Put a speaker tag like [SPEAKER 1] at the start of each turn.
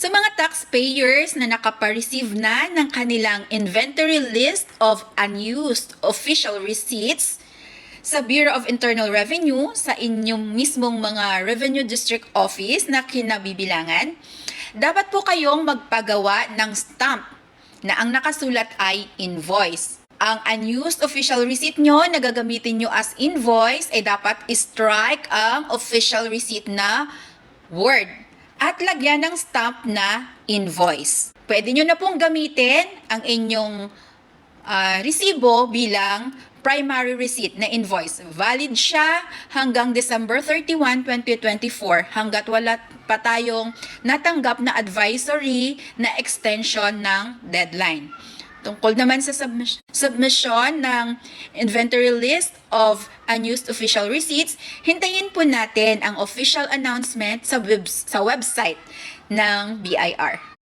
[SPEAKER 1] Sa mga taxpayers na nakapareceive na ng kanilang inventory list of unused official receipts sa Bureau of Internal Revenue sa inyong mismong mga Revenue District Office na kinabibilangan, dapat po kayong magpagawa ng stamp na ang nakasulat ay invoice. Ang unused official receipt nyo na gagamitin nyo as invoice ay dapat strike ang official receipt na word at lagyan ng stamp na invoice. Pwede nyo na pong gamitin ang inyong resibo bilang primary receipt na invoice. Valid siya hanggang December 31, 2024 hanggat wala pa tayong natanggap na advisory na extension ng deadline. Tungkol naman sa submission ng inventory list of unused official receipts, hintayin po natin ang official announcement sa website ng BIR.